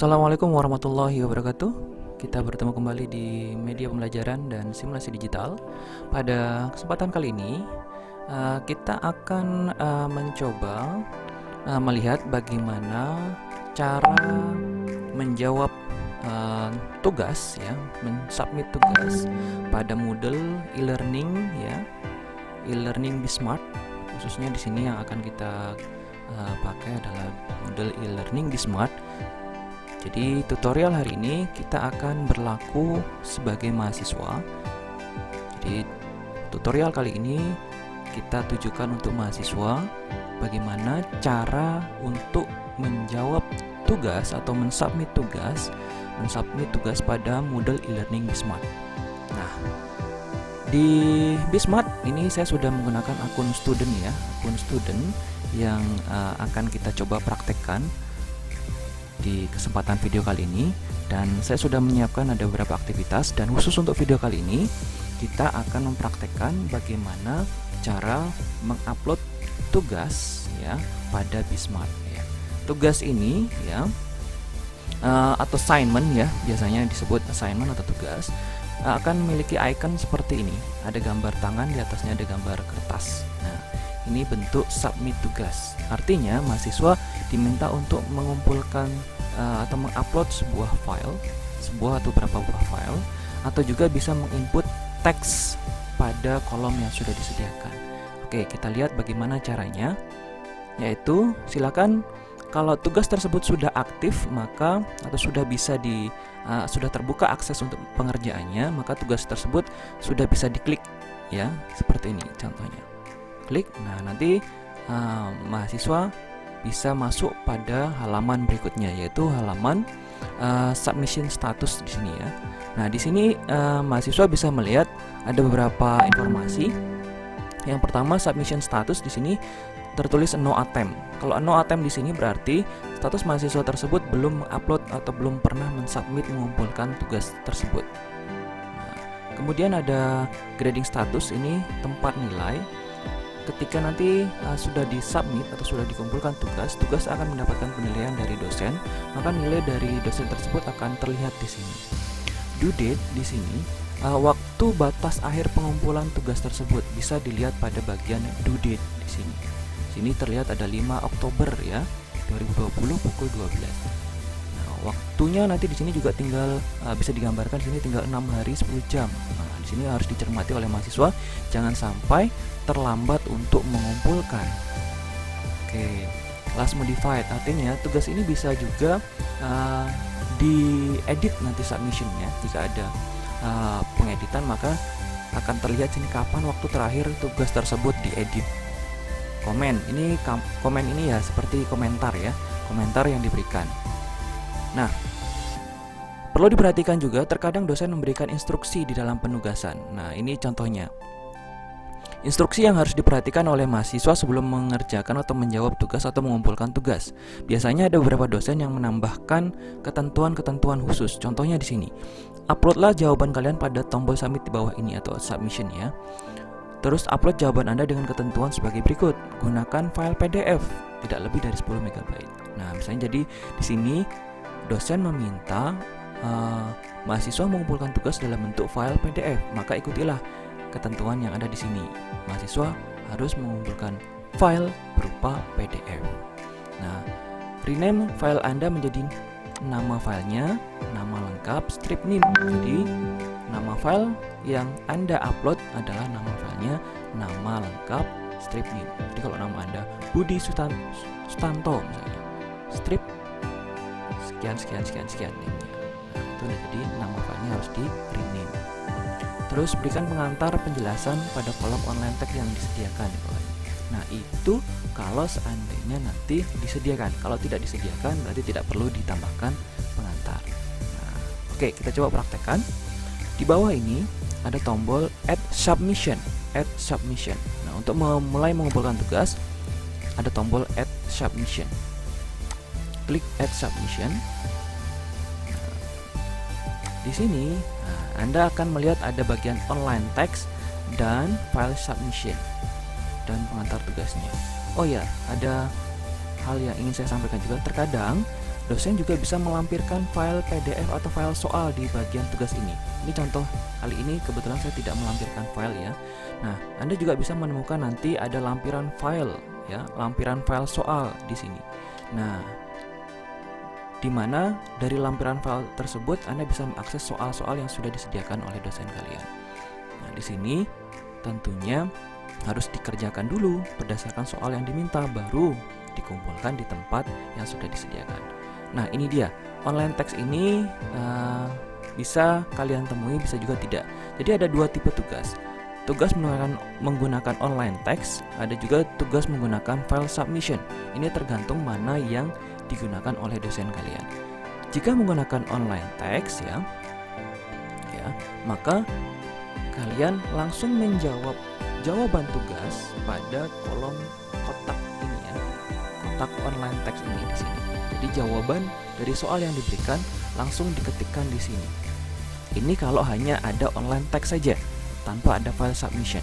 Assalamualaikum warahmatullahi wabarakatuh. Kita bertemu kembali di media pembelajaran dan simulasi digital. Pada kesempatan kali ini, kita akan mencoba melihat bagaimana cara menjawab tugas, ya, mensubmit tugas pada Moodle e-learning, ya, e-learning Bismart. Khususnya di sini yang akan kita pakai adalah Moodle e-learning Bismart. Jadi tutorial hari ini kita akan berlaku sebagai mahasiswa. Jadi tutorial kali ini kita tujukan untuk mahasiswa, bagaimana cara untuk menjawab tugas atau mensubmit tugas pada Moodle e-learning Bismart. Nah, di Bismart ini saya sudah menggunakan akun student, ya, akun student yang akan kita coba praktekkan di kesempatan video kali ini, dan saya sudah menyiapkan ada beberapa aktivitas, dan khusus untuk video kali ini kita akan mempraktekkan bagaimana cara mengupload tugas, ya, pada Bismart, ya. Tugas ini, ya, atau assignment, ya, biasanya disebut assignment atau tugas, akan memiliki icon seperti ini. Ada gambar tangan, di atasnya ada gambar kertas. Nah, ini bentuk submit tugas. Artinya mahasiswa diminta untuk mengumpulkan atau mengupload sebuah file, sebuah atau beberapa buah file, atau juga bisa menginput teks pada kolom yang sudah disediakan. Oke, kita lihat bagaimana caranya. Yaitu silakan kalau tugas tersebut sudah aktif, maka atau sudah bisa sudah terbuka akses untuk pengerjaannya, maka tugas tersebut sudah bisa diklik, ya, seperti ini contohnya. Klik. Nah, nanti mahasiswa bisa masuk pada halaman berikutnya, yaitu halaman submission status di sini, ya. Nah, di sini mahasiswa bisa melihat ada beberapa informasi. Yang pertama, submission status di sini tertulis no attempt. Kalau no attempt di sini berarti status mahasiswa tersebut belum mengupload atau belum pernah mensubmit mengumpulkan tugas tersebut. Nah, kemudian ada grading status, ini tempat nilai. Ketika nanti sudah disubmit atau sudah dikumpulkan tugas akan mendapatkan penilaian dari dosen, maka nilai dari dosen tersebut akan terlihat di sini. Due date di sini, waktu batas akhir pengumpulan tugas tersebut bisa dilihat pada bagian due date di sini. Sini terlihat ada 5 Oktober, ya, 2020 pukul 12. Nah, waktunya nanti di sini juga tinggal bisa digambarkan di sini tinggal 6 hari 10 jam. Nah, di sini harus dicermati oleh mahasiswa, jangan sampai terlambat untuk mengumpulkan. Oke, last modified artinya tugas ini bisa juga diedit nanti submissionnya. Jika ada pengeditan, maka akan terlihat sini kapan waktu terakhir tugas tersebut diedit. Komen ini komen ini ya seperti komentar, ya, komentar yang diberikan. Nah, perlu diperhatikan juga terkadang dosen memberikan instruksi di dalam penugasan. Nah, ini contohnya. Instruksi yang harus diperhatikan oleh mahasiswa sebelum mengerjakan atau menjawab tugas atau mengumpulkan tugas. Biasanya ada beberapa dosen yang menambahkan ketentuan-ketentuan khusus. Contohnya di sini. Uploadlah jawaban kalian pada tombol submit di bawah ini atau submission, ya. Terus upload jawaban Anda dengan ketentuan sebagai berikut. Gunakan file PDF tidak lebih dari 10 MB. Nah, misalnya jadi di sini dosen meminta mahasiswa mengumpulkan tugas dalam bentuk file PDF, maka ikutilah ketentuan yang ada di sini. Mahasiswa harus mengumpulkan file berupa PDF. Nah, rename file Anda menjadi nama filenya, nama lengkap, strip name. Jadi, nama file yang Anda upload adalah nama filenya, nama lengkap, strip name. Jadi kalau nama Anda Budi Sutanto misalnya, strip sekian name-nya. Nah, itu jadi nama filenya harus di rename. Terus berikan pengantar penjelasan pada kolom online text yang disediakan di bawah. Nah, itu kalau seandainya nanti disediakan. Kalau tidak disediakan berarti tidak perlu ditambahkan pengantar. Nah, oke, kita coba praktekkan. Di bawah ini ada tombol add submission. Nah, untuk mulai mengumpulkan tugas ada tombol add submission. Klik add submission. Di sini Anda akan melihat ada bagian online text dan file submission dan pengantar tugasnya. Oh ya, ada hal yang ingin saya sampaikan juga. Terkadang dosen juga bisa melampirkan file PDF atau file soal di bagian tugas ini. Ini contoh kali ini kebetulan saya tidak melampirkan file ya. Nah, Anda juga bisa menemukan nanti ada lampiran file ya, lampiran file soal di sini. Nah, di mana dari lampiran file tersebut Anda bisa mengakses soal-soal yang sudah disediakan oleh dosen kalian. Nah, di sini tentunya harus dikerjakan dulu berdasarkan soal yang diminta, baru dikumpulkan di tempat yang sudah disediakan. Nah, ini dia online text ini bisa kalian temui, bisa juga tidak. Jadi ada dua tipe tugas. Tugas menggunakan online text, ada juga tugas menggunakan file submission. Ini tergantung mana yang digunakan oleh dosen kalian. Jika menggunakan online text ya, maka kalian langsung menjawab jawaban tugas pada kolom kotak ini ya, kotak online text ini di sini. Jadi jawaban dari soal yang diberikan langsung diketikkan di sini. Ini kalau hanya ada online text saja, tanpa ada file submission,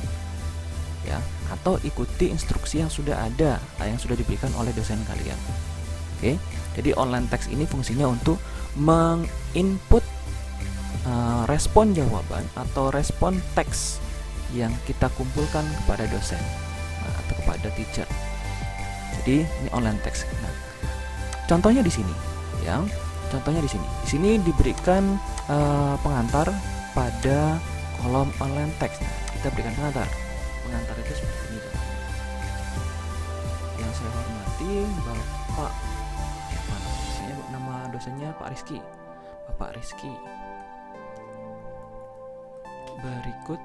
ya. Atau ikuti instruksi yang sudah ada, yang sudah diberikan oleh dosen kalian. Oke, jadi online text ini fungsinya untuk menginput respon jawaban atau respon teks yang kita kumpulkan kepada dosen atau kepada teacher. Jadi ini online text. Nah, contohnya di sini, ya. Contohnya di sini. Di sini diberikan pengantar pada kolom online text. Nah, kita berikan pengantar. Pengantar itu seperti ini. Yang saya hormati Bapak, nama dosennya Pak Rizky. Bapak Rizky. Berikut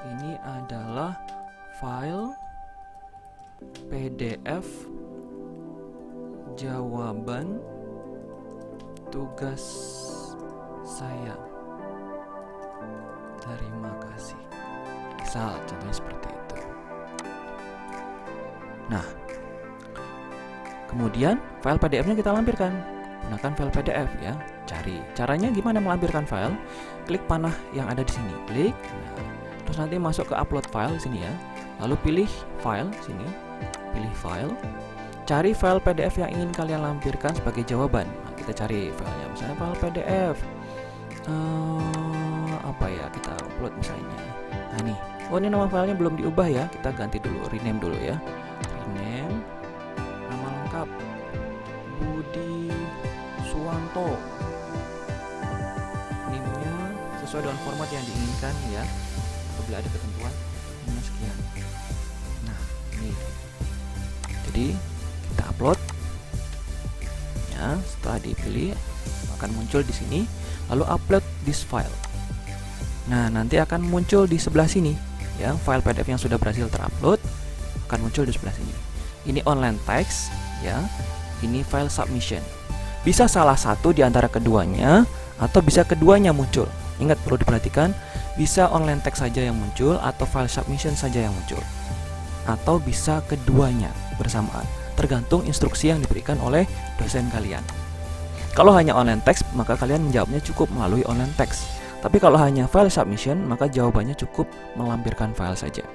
ini adalah file PDF jawaban tugas saya. Terima kasih. Misal contohnya seperti itu. Nah, kemudian file PDF-nya kita lampirkan. Gunakan file PDF ya. Cari caranya gimana melampirkan file. Klik panah yang ada di sini. Klik. Nah, terus nanti masuk ke upload file sini ya. Lalu pilih file sini. Pilih file. Cari file PDF yang ingin kalian lampirkan sebagai jawaban. Nah, kita cari filenya, misalnya file PDF. Apa ya, kita upload misalnya. Nah ini, oh ini nama filenya belum diubah ya. Kita ganti dulu, rename dulu ya. Rename, nama lengkap Budi Suwanto. Name-nya sesuai dengan format yang diinginkan ya. Apabila ada ketentuan, ini sekian. Nah ini, jadi kita upload ya. Setelah dipilih akan muncul di sini, lalu upload this file. Nah, nanti akan muncul di sebelah sini ya, file PDF yang sudah berhasil terupload akan muncul di sebelah sini. Ini online text ya. Ini file submission. Bisa salah satu di antara keduanya atau bisa keduanya muncul. Ingat, perlu diperhatikan, bisa online text saja yang muncul atau file submission saja yang muncul. Atau bisa keduanya bersamaan, tergantung instruksi yang diberikan oleh dosen kalian. Kalau hanya online text, maka kalian menjawabnya cukup melalui online text. Tapi kalau hanya file submission, maka jawabannya cukup melampirkan file saja.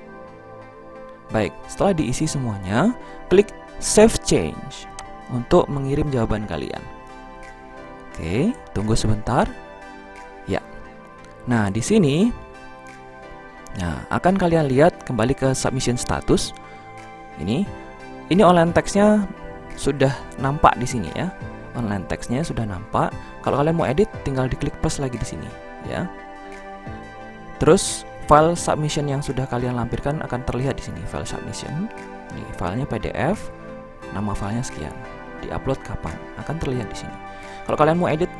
Baik, setelah diisi semuanya, klik Save Change untuk mengirim jawaban kalian. Oke, tunggu sebentar. Ya. Nah, di sini akan kalian lihat kembali ke submission status. Ini online textnya sudah nampak di sini ya. Online textnya sudah nampak. Kalau kalian mau edit, tinggal diklik plus lagi di sini ya. Terus file submission yang sudah kalian lampirkan akan terlihat di sini, file submission. Ini filenya PDF, nama filenya sekian. Diupload kapan? Akan terlihat di sini. Kalau kalian mau edit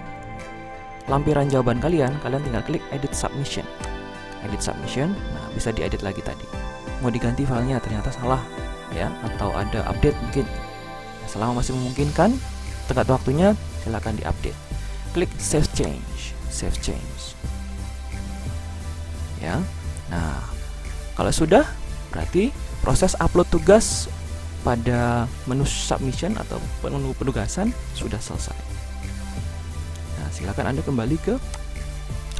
lampiran jawaban kalian tinggal klik edit submission. Edit submission, nah bisa diedit lagi tadi. Mau diganti filenya ternyata salah ya, atau ada update mungkin. Selama masih memungkinkan, tenggat waktunya silakan diupdate. Klik save change, save change. Ya. Nah, kalau sudah, berarti proses upload tugas pada menu submission atau menu penugasan sudah selesai. Nah, silakan Anda kembali ke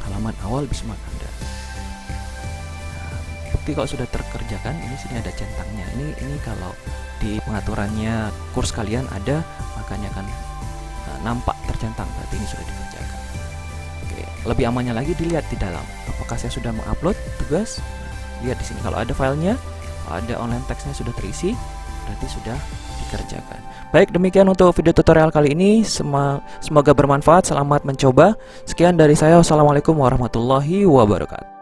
halaman awal Bismart Anda. Nah, bukti kalau sudah terkerjakan, ini sini ada centangnya. Ini kalau di pengaturannya kurs kalian ada, makanya akan nampak tercentang berarti ini sudah dikerjakan. Oke, lebih amannya lagi dilihat di dalam. Apakah saya sudah mengupload tugas? Lihat di sini kalau ada filenya, kalau ada online teksnya sudah terisi, berarti sudah dikerjakan. Baik, demikian untuk video tutorial kali ini. Semoga bermanfaat. Selamat mencoba. Sekian dari saya. Wassalamualaikum warahmatullahi wabarakatuh.